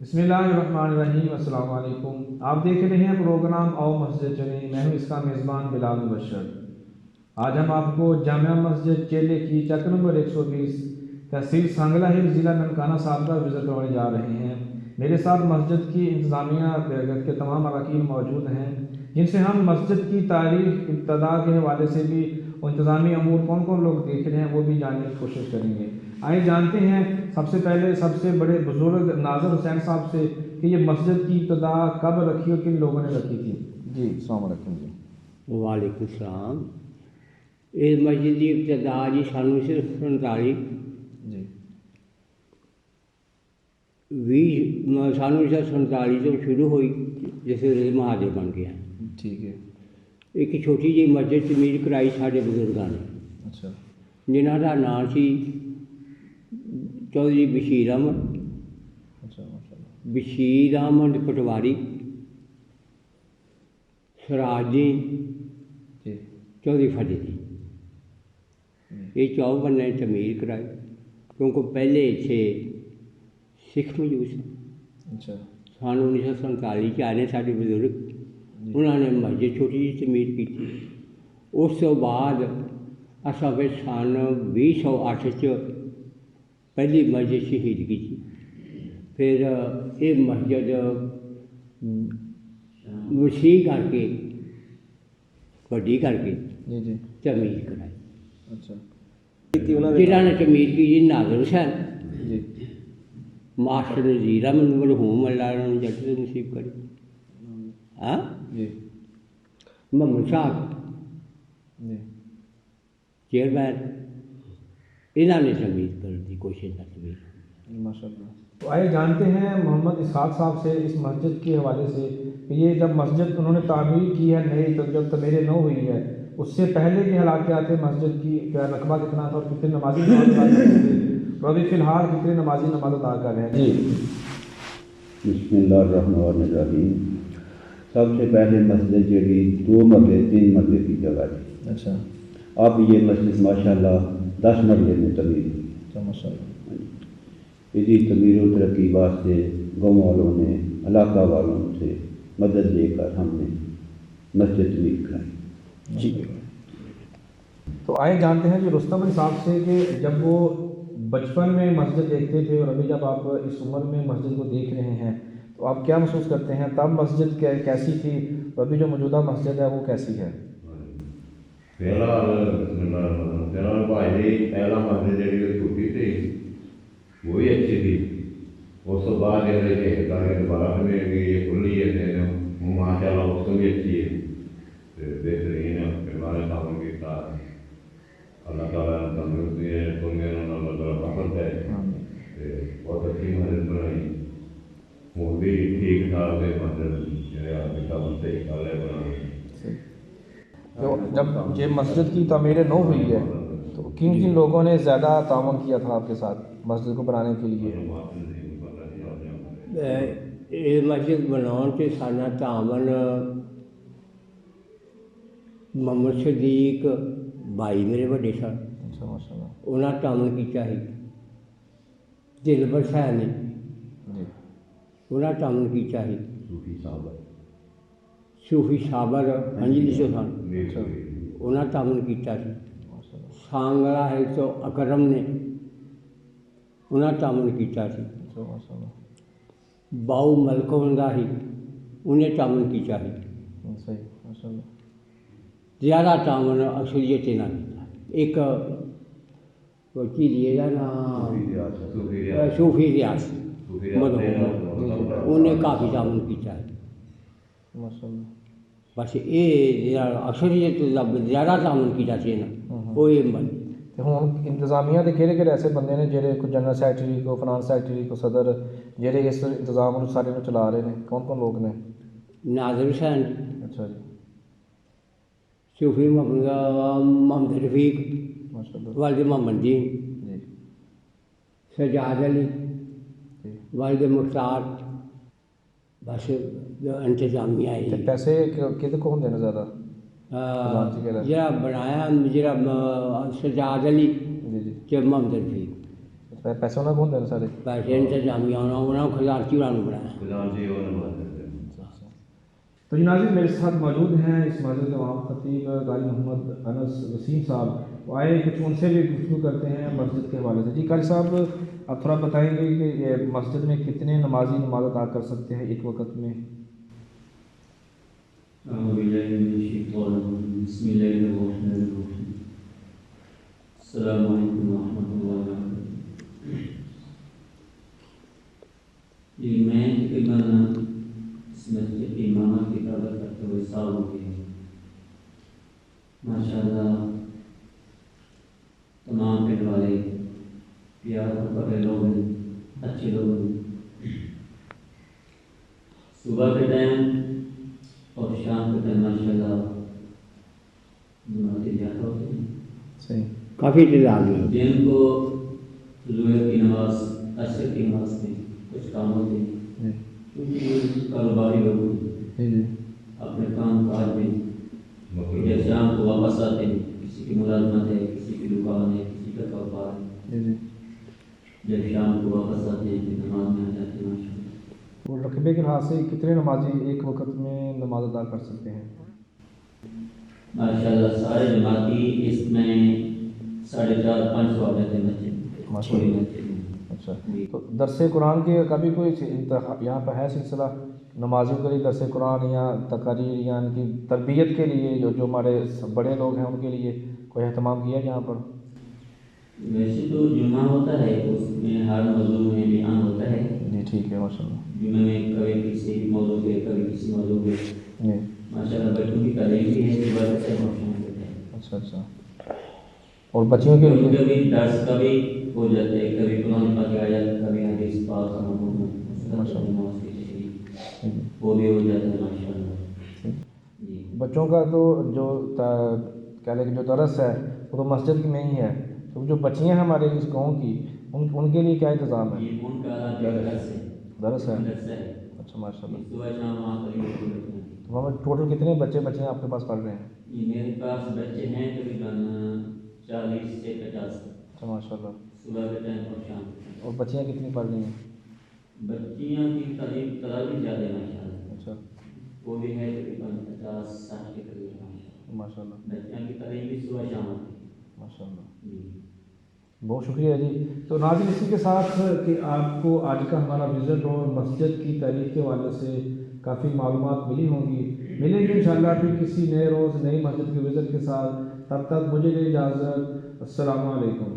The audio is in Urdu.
بسم اللہ الرحمن الرحیم، السلام علیکم۔ آپ دیکھ رہے ہیں پروگرام آؤ مسجد چلیں، میں ہوں اس کا میزبان بلال مبشر۔ آج ہم آپ کو جامع مسجد چیلے کی چک نمبر 120 تحصیل سانگلہ ہل ضلع ننکانہ صاحب کا وزٹ کروانے جا رہے ہیں۔ میرے ساتھ مسجد کی انتظامیہ کے تمام اراکین موجود ہیں، جن سے ہم مسجد کی تاریخ ابتدا کے حوالے سے بھی انتظامی امور کون کون لوگ دیکھ رہے ہیں وہ بھی جاننے کی کوشش کریں گے۔ آئے جانتے ہیں سب سے پہلے سب سے بڑے بزرگ ناظر حسین صاحب سے کہ یہ مسجد کی ابتدا کب رکھی اور کن لوگوں نے رکھی تھی۔ جی السلام علیکم۔ جی وعلیکم السلام۔ اس مسجد کی ابتدا جی سن 1947 سن 1947 تو شروع ہوئی، جس ویلے مہاجر بن گیا۔ ٹھیک ہے۔ ایک چھوٹی جی مسجد تعمیر کرائی سارے بزرگوں نے، اچھا، جنہوں کا نام سی چودھری بشیر احمد، بشیر احمد پٹواری، سراج الدین، چودھری فتح الدین۔ یہ 4 بندے نے تعمیر کرائی، کیونکہ پہلے اتنے سکھ موجود سن۔ اچھا، سن 1947 آئے سارے بزرگ، انہوں نے مسجد چھوٹی جی تعمیر کی۔ اس تو بعد اصل پھر سن 2008 پہلی مسجد شہید کی تھی۔ پھر یہ مسجد وسیع کر کے وڈی کر کے تعمیر کرائی۔ اچھا، جنہوں نے تعمیر کی جی ناظر حسین، جی ماسٹر نذیر احمد مرحوم، اللہ انہوں نے جنت نصیب کری، ہاں جی محمد صاحب جی چیئرمین، انہوں نے تعمیر کرنے کی کوشش کی۔ ماشاء اللہ۔ تو آئے جانتے ہیں محمد اسحاق صاحب سے اس مسجد کے حوالے سے کہ یہ جب مسجد انہوں نے تعمیر کی ہے نئی، جب تعمیر نو ہوئی ہے، اس سے پہلے کے حالات کیا تھے مسجد کی، کیا رقبہ کتنا تھا اور کتنے نمازی نماز ادا کرتے تھے، اور ابھی فی الحال کتنے نمازی نماز ادا کر رہے ہیں؟ جی بسم اللہ الرحمن الرحیم۔ سب سے پہلے مسجد جڑی 2 مرلے 3 مرلے کی جگہ تھی۔ اچھا، اب یہ مسجد ماشاءاللہ 10 مرلے میں تعمیر ہوئی۔ ماشاء اللہ۔ اس کی تعمیر و ترقی واسطے گاؤں والوں نے، علاقہ والوں سے مدد لے کر ہم نے مسجد تعمیر کرائی۔ جی تو آئے جانتے ہیں کہ رستم علی صاحب سے کہ جب وہ بچپن میں مسجد دیکھتے تھے اور ابھی جب آپ اس عمر میں مسجد کو دیکھ رہے ہیں تو آپ کیا محسوس کرتے ہیں؟ تب مسجد کیسی تھی اور ابھی جو موجودہ مسجد ہے وہ کیسی ہے؟ پہلا مسجد جی چھوٹی تھی وہی اچھی تھی، اس کے بعد دوبارہ یہ کھلی ہے ماشاء اللہ، اس کو بھی اچھی ہے، بہترین ہے۔ ہمارے کام کیا اللہ تعالیٰ نے تندرستی ہے، اللہ تعالیٰ پسند ہے، بہت اچھی مسجد بنائی، وہ بھی ٹھیک ٹھاک ہے مسجد بنتے بنا۔ تو جب یہ مسجد کی تعمیر نو ہوئی ہے تو کن کن لوگوں نے زیادہ تعاون کیا تھا آپ کے ساتھ مسجد کو بنانے کے لیے؟ یہ مسجد بناؤ سے سارا تعاون محمد صدیق بھائی میرے بڑے سن، اچھا ماشاء اللہ۔ انہوں نے تعاون کیا ہے۔ دلبر صاحب نے، جی انہوں نے تعاون کیا ہے۔ صوفی صاحب صوفی صابر انجلی سے سن، اچھا انہوں نے تعاون کیا ہے۔ ماشاء اللہ۔ سانگلہ ہے تو اکرم نے، انہوں نے تعاون کیا ہے۔ اچھا ماشاء اللہ۔ باؤ ملک ہوندا ہی، انہیں تعاون کیا ہے۔ صحیح ماشاء اللہ۔ زیادہ تعاون اکثریت نہ کیا۔ ایک کوئی لیے کا نام صوفی ریاض انہیں کافی تعاون کیا ہے۔ ماشاء اللہ۔ بس یہ اکثریت زیادہ تعاون کیا چاہیے نا، وہ یہ بن تو ہوں انتظامیہ کے کہڑے کہڑے ایسے بندے نے جہے کوئی جنرل سیکرٹری کو فنانس سیکرٹری کو صدر جہے اس انتظام سارے میں چلا رہے ہیں؟ کون کون لوگ نے؟ ناظر حسین، اچھا جی صوفی محمد رفیق، ماشاء اللہ۔ والد محمد دین، جی سجاد علی، جی۔ والد مختار، بس جو انتظامیہ تے ہے پیسے کدھر کو ہوندے نے زیادہ؟ جڑا بنایا جڑا سجاد علی جی جی تے محمد رفیق، پیسے انہیں کون دینا سارے؟ پیسے انتظامیہ انہوں خزانچی والوں نے بنایا. خزانچی اور نماز تو جی ناظرین میرے ساتھ موجود ہیں اس مسجد کے امام خطیب قاری محمد انس وسیم صاحب. وہ آئے کچھ ان سے بھی گفتگو کرتے ہیں مسجد کے حوالے سے. جی قاری صاحب آپ تھوڑا بتائیں گے کہ یہ مسجد میں کتنے نمازی نماز ادا کر سکتے ہیں ایک وقت میں؟ أعوذ بالله من الشيطان الرجيم بسم الله الرحمن الرحيم السلام عليكم ورحمة الله وبركاته. یہ میں تقریباً اس مسجد کی امامت کی قربت کرتے ہوئے سال ہو گئے ہیں. ماشاء اللہ تمام پنڈ والے پیار بڑے لوگ ہیں، اچھے لوگ ہیں. صبح کے ٹائم اور شام کے ٹائم ماشاء اللہ نمازیں زیادہ ہوتے ہیں. صحیح. کافی تعداد میں. دن کو ظہر کی نماز عصر کی نماز میں کچھ کام ہوتے ہیں جی کیونکہ کاروباری لوگ ہیں، جی اپنے کام کاج میں مطلب جب شام کو واپس آتے ہیں، کسی کی ملازمت ہے، کسی کی دکان ہے، کسی کا کاروبار ہے، جی. جب شام کو واپس آتے ہیں پھر نماز میں آ جاتے ہیں. ماشاء اللہ وہ رقبے کے لحاظ سے کتنے نمازی ایک وقت میں نماز ادا کر سکتے ہیں؟ ماشاء اللہ سارے جماعتی اس میں 450-500 آ جاتے ہیں بچے. ماشاء اللہ. اچھا تو درس قرآن کے کبھی کوئی یہاں پہ ہے سلسلہ نمازیوں کے لیے درس قرآن یا تقاریر یا ان کی تربیت کے لیے جو ہمارے بڑے لوگ ہیں ان کے لیے کوئی اہتمام کیا ہے یہاں پر؟ ویسے تو جمعہ ہوتا ہے اس میں ہر موضوع میں بیان ہوتا ہے. جی ٹھیک ہے ماشاء اللہ. جمعے میں کبھی کسی موضوع پہ کبھی کسی موضوع پہ جی ماشاء اللہ بچوں کی تعلیم بھی ہے صبح کے ٹائم اور شام کے ٹائم. اچھا اچھا. اور بچیوں کے کبھی لیے کبھی درس کا بھی ہو جاتا ہے، کبھی قرآن پاک کی آیات، کبھی حدیث پاک کا ماشاء اللہ. نماز کی تشریح وہ بھی ہو جاتا ہے ماشاء اللہ. جی بچوں کا تو جو کہہ لیں کہ جو درس ہے وہ تو مسجد میں ہی ہے. تو جو بچیاں ہیں ہمارے اس گاؤں کی ان کے لیے کیا انتظام ہے؟ یہ ان کا درس ہے. درس ہے. درس ہے اچھا ماشاء اللہ. صبح شام وہاں پر ہی ہوتے ہیں. تو وہاں پر ٹوٹل کتنے بچیاں آپ کے پاس پڑھ رہے ہیں؟ یہ میرے پاس بچے ہیں تقریباً 40 سے 50 اچھا ماشاء اللہ. صبح کے ٹائم اور شام کے ٹائم. اور بچیاں کتنی پڑھ رہی ہیں؟ بچیاں کی تعلیم زیادہ ہے ماشاء اللہ. اچھا وہ بھی ہے تقریباً 50-60 کے قریب ماشاء ماشاء اللہ. اللہ. بچیاں کی تعلیم بھی صبح شام ہوتی ہے. ماشاء اللہ. جی بہت شکریہ جی. تو ناظرین اسی کے ساتھ کہ آپ کو آج کا ہمارا وزٹ اور مسجد کی تاریخ کے حوالے سے کافی معلومات ملی ہوں گی. ملیں گے انشاءاللہ پھر کسی نئے روز نئی مسجد کے وزٹ کے ساتھ. تب تک مجھے دیں اجازت. السلام علیکم.